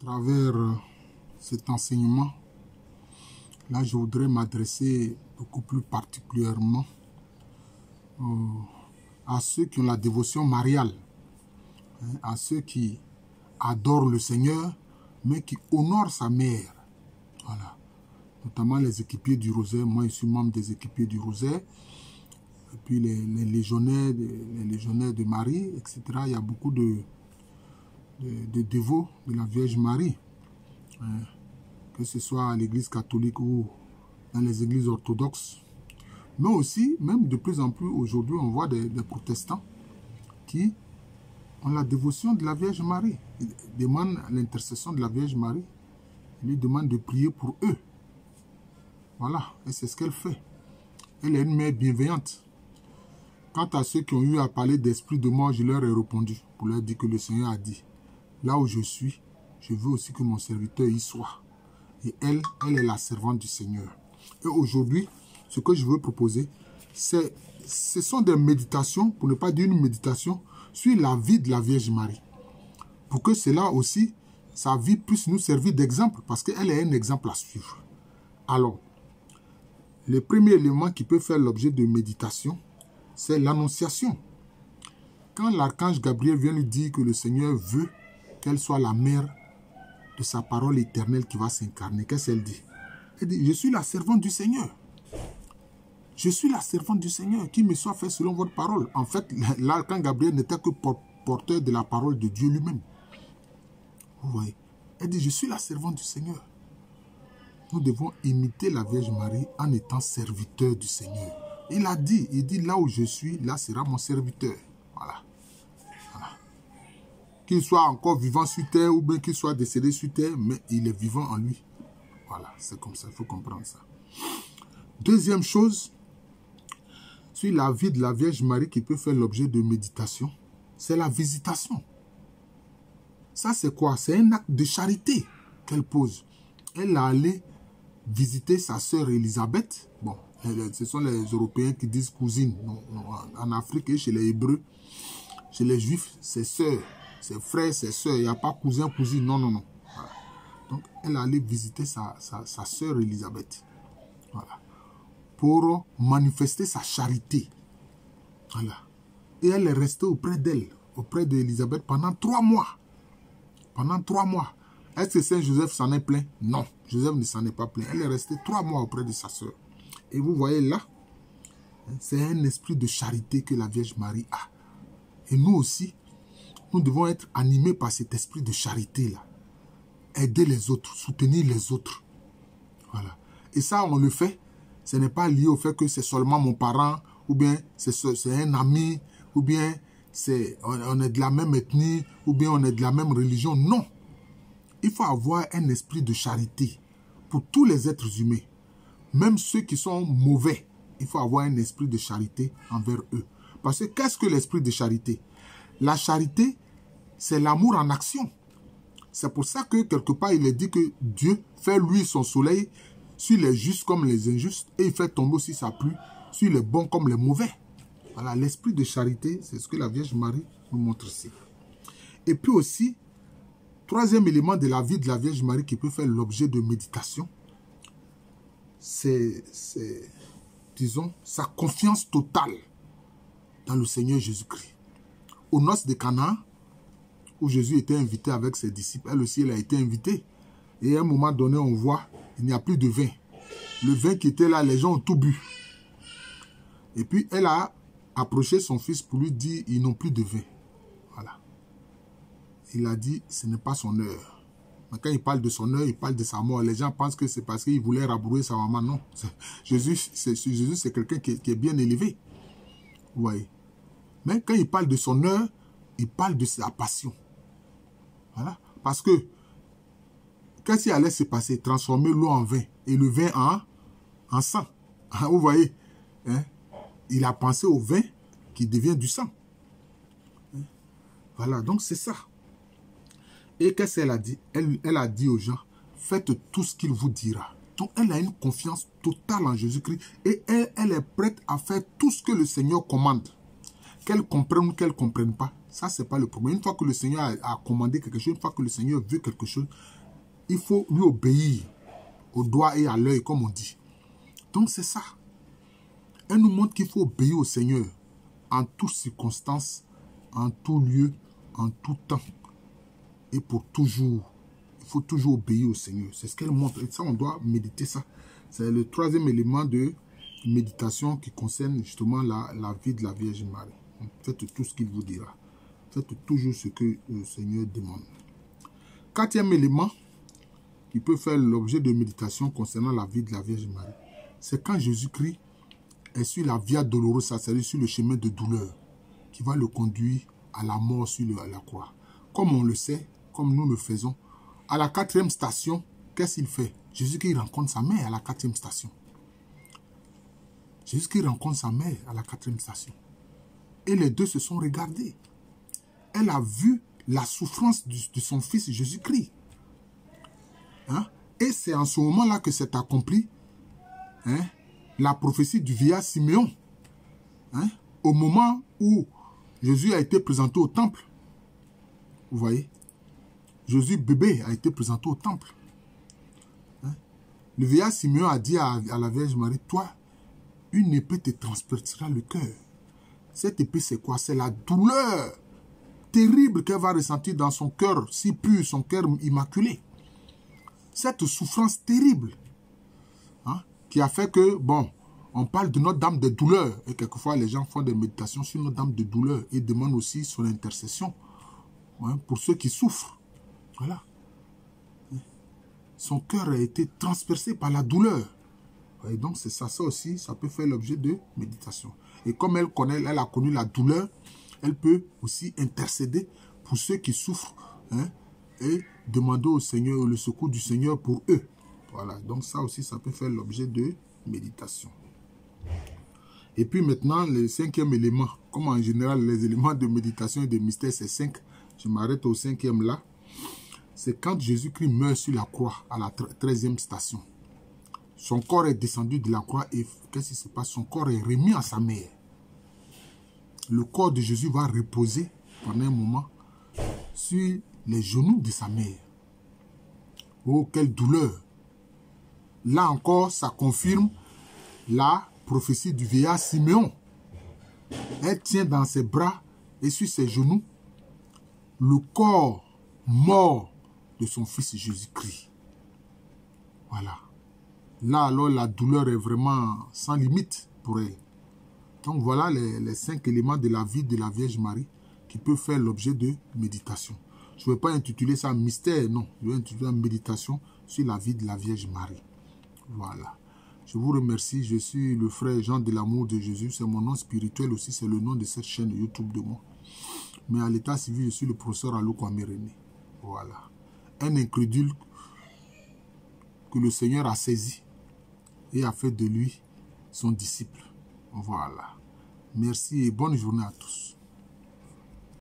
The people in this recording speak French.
travers cet enseignement, là, je voudrais m'adresser beaucoup plus particulièrement à ceux qui ont la dévotion mariale, à ceux qui adorent le Seigneur, mais qui honorent sa mère. Voilà. Notamment les équipiers du rosaire. Moi, je suis membre des équipiers du rosaire. Et puis les légionnaires de Marie, etc. Il y a beaucoup de dévots de la Vierge Marie. Que ce soit à l'église catholique ou dans les églises orthodoxes. Mais aussi, même de plus en plus aujourd'hui, on voit des protestants qui ont la dévotion de la Vierge Marie. Ils demandent l'intercession de la Vierge Marie. Ils lui demandent de prier pour eux. Voilà, et c'est ce qu'elle fait. Elle est une mère bienveillante. Quant à ceux qui ont eu à parler d'esprit de mort, je leur ai répondu pour leur dire que le Seigneur a dit, là où je suis, je veux aussi que mon serviteur y soit. Et elle est la servante du Seigneur. Et aujourd'hui, ce que je veux proposer, ce sont des méditations, pour ne pas dire une méditation, sur la vie de la Vierge Marie. Pour que cela aussi, sa vie puisse nous servir d'exemple, parce qu'elle est un exemple à suivre. Alors, le premier élément qui peut faire l'objet de méditation, c'est l'annonciation. Quand l'archange Gabriel vient lui dire que le Seigneur veut qu'elle soit la mère de sa parole éternelle qui va s'incarner, qu'est-ce qu'elle dit? Elle dit, je suis la servante du Seigneur. Je suis la servante du Seigneur, qui me soit fait selon votre parole. En fait, l'archange Gabriel n'était que porteur de la parole de Dieu lui-même. Vous voyez? Elle dit, je suis la servante du Seigneur. Nous devons imiter la Vierge Marie en étant serviteur du Seigneur. Il a dit, là où je suis, là sera mon serviteur. Voilà. Voilà. Qu'il soit encore vivant sur terre ou bien qu'il soit décédé sur terre, mais il est vivant en lui. Voilà, c'est comme ça, il faut comprendre ça. Deuxième chose, sur la vie de la Vierge Marie qui peut faire l'objet de méditation, c'est la visitation. Ça, c'est quoi? C'est un acte de charité qu'elle pose. Elle est allée visiter sa sœur Élisabeth. Bon, ce sont les Européens qui disent cousine. Non, en Afrique et chez les Hébreux, chez les Juifs, c'est sœur, c'est frère, c'est sœur. Il n'y a pas cousin, cousine. Non, non, non. Voilà. Donc, elle est allée visiter sa sœur Élisabeth. Voilà. Pour manifester sa charité. Voilà. Et elle est restée auprès d'elle, auprès d'Élisabeth pendant 3 mois. Pendant 3 mois. Est-ce que Saint Joseph s'en est plaint? Non, Joseph ne s'en est pas plaint. Elle est restée 3 mois auprès de sa sœur. Et vous voyez là, c'est un esprit de charité que la Vierge Marie a. Et nous aussi, nous devons être animés par cet esprit de charité-là. Aider les autres, soutenir les autres. Voilà. Et ça, on le fait. Ce n'est pas lié au fait que c'est seulement mon parent, ou bien c'est un ami, ou bien on est de la même ethnie, ou bien on est de la même religion. Non. Il faut avoir un esprit de charité pour tous les êtres humains. Même ceux qui sont mauvais, il faut avoir un esprit de charité envers eux. Parce que qu'est-ce que l'esprit de charité? La charité, c'est l'amour en action. C'est pour ça que quelque part, il est dit que Dieu fait lui son soleil sur les justes comme les injustes et il fait tomber aussi sa pluie sur les bons comme les mauvais. Voilà, l'esprit de charité, c'est ce que la Vierge Marie nous montre ici. Et puis aussi, troisième élément de la vie de la Vierge Marie qui peut faire l'objet de méditation, c'est, disons, sa confiance totale dans le Seigneur Jésus-Christ. Aux noces de Cana, où Jésus était invité avec ses disciples, elle aussi, elle a été invitée. Et à un moment donné, on voit, il n'y a plus de vin. Le vin qui était là, les gens ont tout bu. Et puis, elle a approché son fils pour lui dire, ils n'ont plus de vin. Voilà. Il a dit, ce n'est pas son heure. Mais quand il parle de son heure, il parle de sa mort. Les gens pensent que c'est parce qu'il voulait rabrouer sa maman. Non. Jésus, c'est quelqu'un qui est bien élevé. Vous voyez. Mais quand il parle de son heure, il parle de sa passion. Voilà. Parce que, qu'est-ce qui allait se passer? Transformer l'eau en vin et le vin en sang. Vous voyez. Hein? Il a pensé au vin qui devient du sang. Hein? Voilà. Donc, c'est ça. Et qu'est-ce qu'elle a dit? Elle a dit aux gens, faites tout ce qu'il vous dira. Donc, elle a une confiance totale en Jésus-Christ et elle est prête à faire tout ce que le Seigneur commande. Qu'elle comprenne ou qu'elle ne comprenne pas, Ça, c'est pas le problème. Une fois que le Seigneur a commandé quelque chose, une fois que le Seigneur veut quelque chose, il faut lui obéir au doigt et à l'œil, comme on dit. Donc, c'est ça. Elle nous montre qu'il faut obéir au Seigneur en toutes circonstances, en tout lieu, en tout temps. Et pour toujours. Il faut toujours obéir au Seigneur. C'est ce qu'elle montre. Et ça, on doit méditer ça. C'est le troisième élément de méditation qui concerne justement la vie de la Vierge Marie. Faites tout ce qu'il vous dira. Faites toujours ce que le Seigneur demande. Quatrième élément qui peut faire l'objet de méditation concernant la vie de la Vierge Marie, c'est quand Jésus-Christ est sur la Via Dolorosa, c'est-à-dire sur le chemin de douleur, qui va le conduire à la mort sur la croix. Comme on le sait, comme nous le faisons, à la 4e station, qu'est-ce qu'il fait? Jésus-Christ rencontre sa mère à la 4e station. Jésus-Christ rencontre sa mère à la 4e station. Et les deux se sont regardés. Elle a vu la souffrance de son fils Jésus-Christ. Hein? Et c'est en ce moment-là que s'est accompli, hein, la prophétie du vieillard Siméon. Hein? Au moment où Jésus a été présenté au temple. Vous voyez? Jésus bébé a été présenté au temple. Hein? Le vieillard Siméon a dit à la Vierge Marie, toi, une épée te transpercera le cœur. Cette épée, c'est quoi? C'est la douleur terrible qu'elle va ressentir dans son cœur si pur, son cœur immaculé. Cette souffrance terrible, hein, qui a fait que, bon, on parle de Notre-Dame de douleur. Et quelquefois, les gens font des méditations sur Notre-Dame de douleur et demandent aussi son intercession, hein, pour ceux qui souffrent. Voilà. Son cœur a été transpercé par la douleur. Et donc, c'est ça, ça aussi, ça peut faire l'objet de méditation. Et comme elle a connu la douleur, elle peut aussi intercéder pour ceux qui souffrent, hein, et demander au Seigneur le secours du Seigneur pour eux. Voilà, donc ça aussi, ça peut faire l'objet de méditation. Et puis maintenant, le 5e élément, comme en général les éléments de méditation et de mystère, c'est 5, je m'arrête au 5e là, c'est quand Jésus-Christ meurt sur la croix à la 13e station. Son corps est descendu de la croix et qu'est-ce qui se passe? Son corps est remis à sa mère. Le corps de Jésus va reposer pendant un moment sur les genoux de sa mère. Oh, quelle douleur! Là encore, ça confirme la prophétie du vieillard Siméon. Elle tient dans ses bras et sur ses genoux le corps mort de son fils Jésus-Christ. Voilà. Là, alors, la douleur est vraiment sans limite pour elle. Donc, voilà les 5 éléments de la vie de la Vierge Marie qui peuvent faire l'objet de méditation. Je ne vais pas intituler ça mystère, non. Je vais intituler méditation sur la vie de la Vierge Marie. Voilà. Je vous remercie. Je suis le frère Jean de l'amour de Jésus. C'est mon nom spirituel aussi. C'est le nom de cette chaîne YouTube de moi. Mais à l'état civil, je suis le professeur Aloko Améréné. Voilà. Un incrédule que le Seigneur a saisi et a fait de lui son disciple. Voilà. Merci et bonne journée à tous.